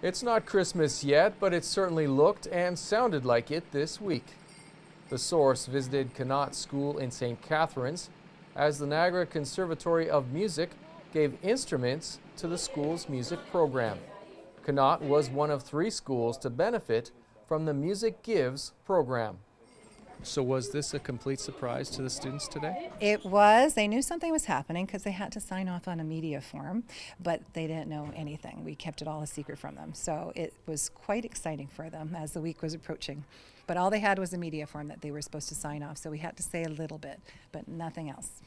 It's not Christmas yet, but it certainly looked and sounded like it this week. The Source visited Connaught School in St. Catharines as the Niagara Conservatory of Music gave instruments to the school's music program. Connaught was one of 3 schools to benefit from the Music Gives program. So was this a complete surprise to the students today? It was. They knew something was happening because they had to sign off on a media form, but they didn't know anything. We kept it all a secret from them. So it was quite exciting for them as the week was approaching. But all they had was a media form that they were supposed to sign off, so we had to say a little bit, but nothing else.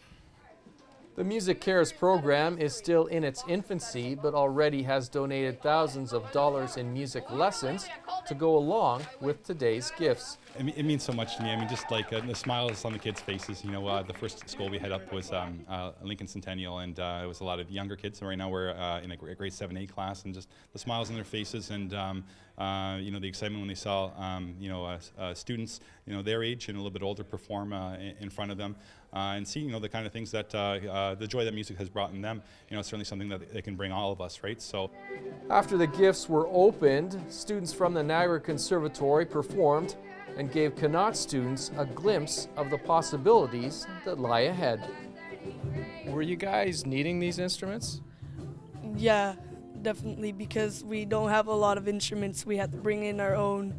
The Music Cares program is still in its infancy, but already has donated thousands of dollars in music lessons to go along with today's gifts. It means so much to me. I mean, just like the smiles on the kids' faces. You know, the first school we head up was Lincoln Centennial, and it was a lot of younger kids. So right now we're in a grade 7A class, and just the smiles on their faces, and you know, the excitement when they saw students, you know, their age and a little bit older perform in front of them, and seeing, you know, the kind of things that the joy that music has brought in them. You know, it's certainly something that it can bring all of us, right? So, after the gifts were opened, students from the Niagara Conservatory performed and gave Connaught students a glimpse of the possibilities that lie ahead. Were you guys needing these instruments? Yeah, definitely, because we don't have a lot of instruments. We have to bring in our own,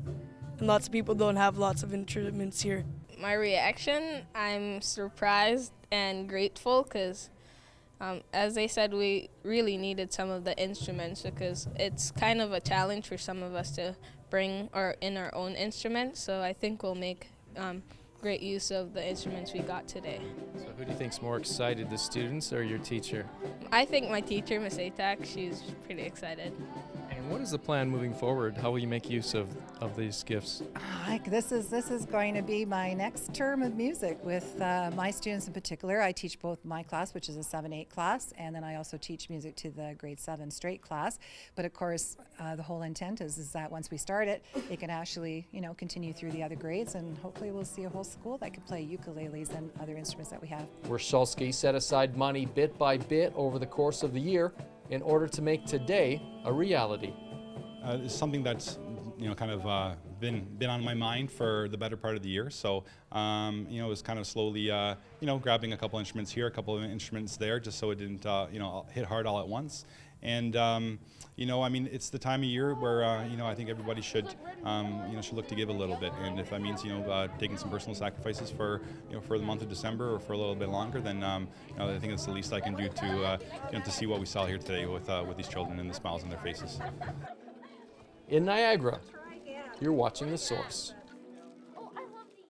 and lots of people don't have lots of instruments here. My reaction, I'm surprised and grateful because, as they said, we really needed some of the instruments because it's kind of a challenge for some of us to bring in our own instruments. So I think we'll make great use of the instruments we got today. So who do you think's more excited, the students or your teacher? I think my teacher, Miss Atak, she's pretty excited. And what is the plan moving forward? How will you make use of these gifts? This is going to be my next term of music with my students in particular. I teach both my class, which is a 7-8 class, and then I also teach music to the grade 7 straight class. But of course, the whole intent is that once we start it, it can actually, you know, continue through the other grades, and hopefully we'll see a whole school that can play ukuleles and other instruments that we have. Warshawski set aside money bit by bit over the course of the year in order to make today a reality. It's something that's, you know, kind of been on my mind for the better part of the year. So, you know, it was kind of slowly, you know, grabbing a couple instruments here, a couple of instruments there, just so it didn't, you know, hit hard all at once. And, you know, I mean, it's the time of year where, you know, I think everybody should, you know, should look to give a little bit. And if that means, you know, taking some personal sacrifices for, you know, for the month of December or for a little bit longer, then, you know, I think it's the least I can do to, you know, to see what we saw here today with these children and the smiles on their faces. In Niagara, you're watching The Source.